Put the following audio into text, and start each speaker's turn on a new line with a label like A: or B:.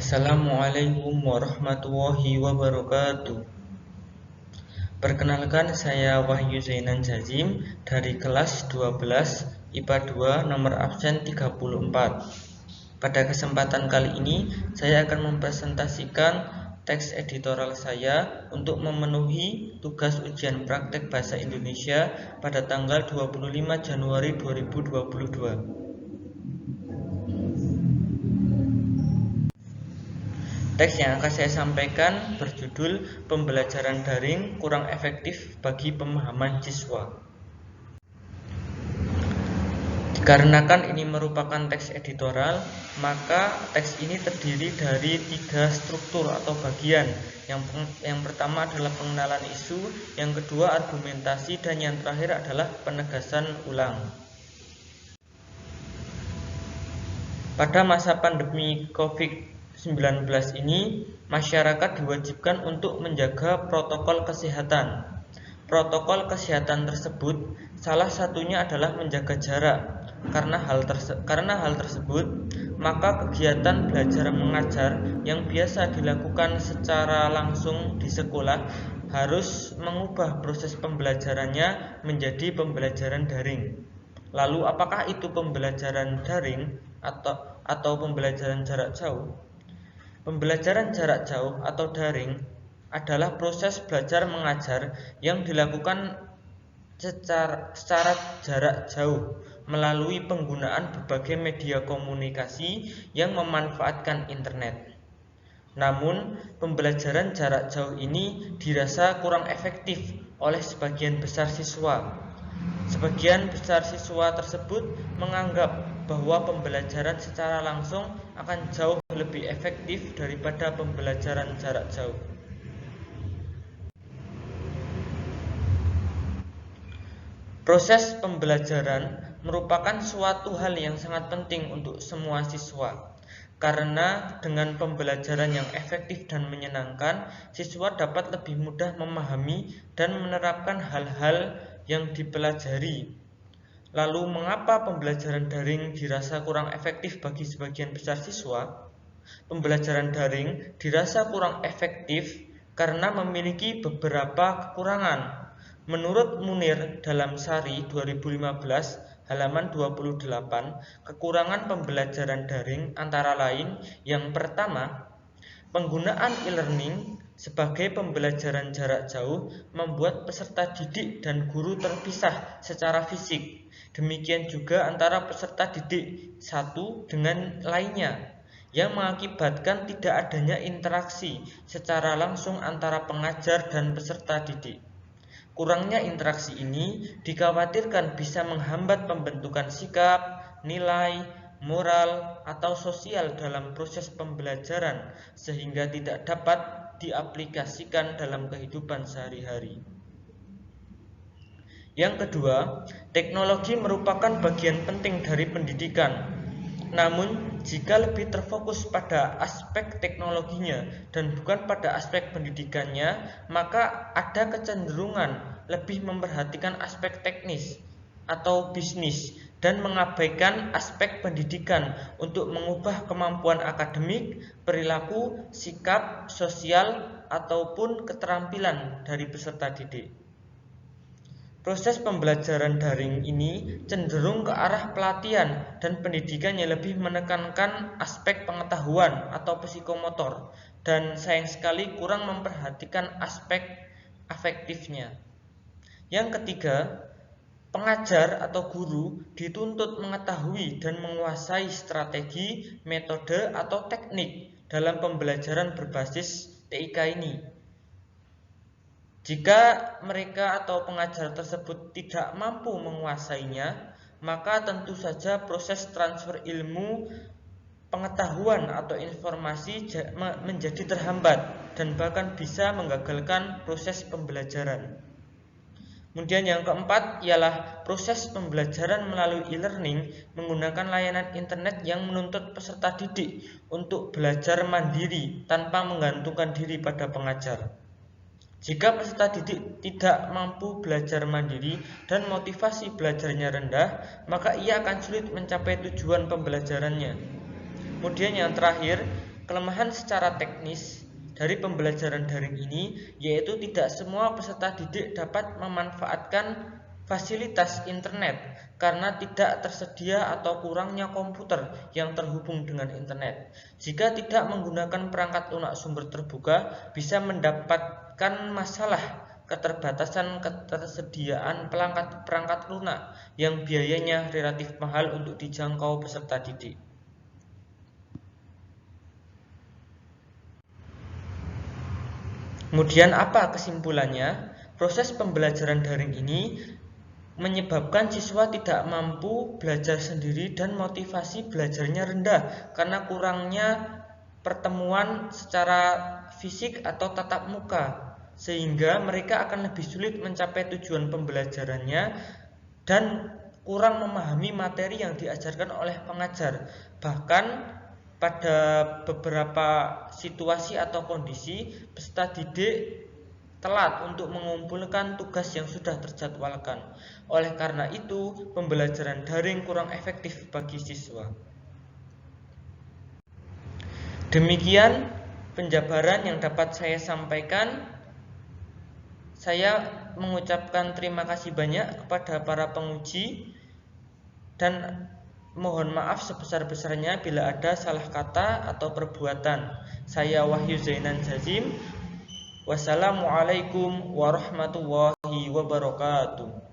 A: Assalamualaikum warahmatullahi wabarakatuh. Perkenalkan, saya Wahyu Zainan Jazim dari kelas 12 IPA 2 nomor absen 34. Pada kesempatan kali ini, saya akan mempresentasikan teks editorial saya untuk memenuhi tugas ujian praktek bahasa Indonesia pada tanggal 25 Januari 2022. Teks yang akan saya sampaikan berjudul Pembelajaran Daring Kurang Efektif Bagi Pemahaman Siswa. Dikarenakan ini merupakan teks editorial, maka teks ini terdiri dari 3 struktur atau bagian. Yang pertama adalah pengenalan isu, yang kedua argumentasi, dan yang terakhir adalah penegasan ulang. Pada masa pandemi COVID-19 ini, masyarakat diwajibkan untuk menjaga protokol kesehatan. Protokol kesehatan tersebut salah satunya adalah menjaga jarak. Karena hal tersebut, maka kegiatan belajar mengajar yang biasa dilakukan secara langsung di sekolah harus mengubah proses pembelajarannya menjadi pembelajaran daring. Lalu apakah itu pembelajaran daring atau pembelajaran jarak jauh? Pembelajaran jarak jauh atau daring adalah proses belajar mengajar yang dilakukan secara jarak jauh melalui penggunaan berbagai media komunikasi yang memanfaatkan internet. Namun, pembelajaran jarak jauh ini dirasa kurang efektif oleh sebagian besar siswa. Sebagian besar siswa tersebut menganggap bahwa pembelajaran secara langsung akan jauh lebih efektif daripada pembelajaran jarak jauh. Proses pembelajaran merupakan suatu hal yang sangat penting untuk semua siswa. Karena dengan pembelajaran yang efektif dan menyenangkan, siswa dapat lebih mudah memahami dan menerapkan hal-hal yang dipelajari. Lalu, mengapa pembelajaran daring dirasa kurang efektif bagi sebagian besar siswa? Pembelajaran daring dirasa kurang efektif karena memiliki beberapa kekurangan. Menurut Munir dalam Sari 2015 halaman 28, kekurangan pembelajaran daring antara lain: yang pertama, penggunaan e-learning sebagai pembelajaran jarak jauh membuat peserta didik dan guru terpisah secara fisik. Demikian juga antara peserta didik satu dengan lainnya, yang mengakibatkan tidak adanya interaksi secara langsung antara pengajar dan peserta didik. Kurangnya interaksi ini dikhawatirkan bisa menghambat pembentukan sikap, nilai, moral, atau sosial dalam proses pembelajaran, sehingga tidak dapat diaplikasikan dalam kehidupan sehari-hari. Yang kedua, teknologi merupakan bagian penting dari pendidikan. Namun, jika lebih terfokus pada aspek teknologinya dan bukan pada aspek pendidikannya, maka ada kecenderungan lebih memperhatikan aspek teknis atau bisnis dan mengabaikan aspek pendidikan untuk mengubah kemampuan akademik, perilaku, sikap, sosial, ataupun keterampilan dari peserta didik. Proses pembelajaran daring ini cenderung ke arah pelatihan dan pendidikan yang lebih menekankan aspek pengetahuan atau psikomotor, dan sayang sekali kurang memperhatikan aspek afektifnya. Yang ketiga, pengajar atau guru dituntut mengetahui dan menguasai strategi, metode, atau teknik dalam pembelajaran berbasis TIK ini. Jika mereka atau pengajar tersebut tidak mampu menguasainya, maka tentu saja proses transfer ilmu, pengetahuan atau informasi menjadi terhambat dan bahkan bisa menggagalkan proses pembelajaran. Kemudian yang keempat ialah proses pembelajaran melalui e-learning menggunakan layanan internet yang menuntut peserta didik untuk belajar mandiri tanpa menggantungkan diri pada pengajar. Jika peserta didik tidak mampu belajar mandiri dan motivasi belajarnya rendah, maka ia akan sulit mencapai tujuan pembelajarannya. Kemudian yang terakhir, Kelemahan secara teknis dari pembelajaran daring ini yaitu tidak semua peserta didik dapat memanfaatkan fasilitas internet karena tidak tersedia atau kurangnya komputer yang terhubung dengan internet. Jika tidak menggunakan perangkat lunak sumber terbuka, bisa mendapatkan masalah keterbatasan ketersediaan perangkat lunak yang biayanya relatif mahal untuk dijangkau peserta didik. Kemudian apa kesimpulannya? Proses pembelajaran daring ini menyebabkan siswa tidak mampu belajar sendiri dan motivasi belajarnya rendah karena kurangnya pertemuan secara fisik atau tatap muka, sehingga mereka akan lebih sulit mencapai tujuan pembelajarannya dan kurang memahami materi yang diajarkan oleh pengajar. Bahkan pada beberapa situasi atau kondisi, peserta didik telat untuk mengumpulkan tugas yang sudah terjadwalkan. Oleh karena itu, pembelajaran daring kurang efektif bagi siswa. Demikian penjabaran yang dapat saya sampaikan. Saya mengucapkan terima kasih banyak kepada para penguji dan mohon maaf sebesar-besarnya bila ada salah kata atau perbuatan. Saya Wahyu Zainan Jazim. Wassalamualaikum warahmatullahi wabarakatuh.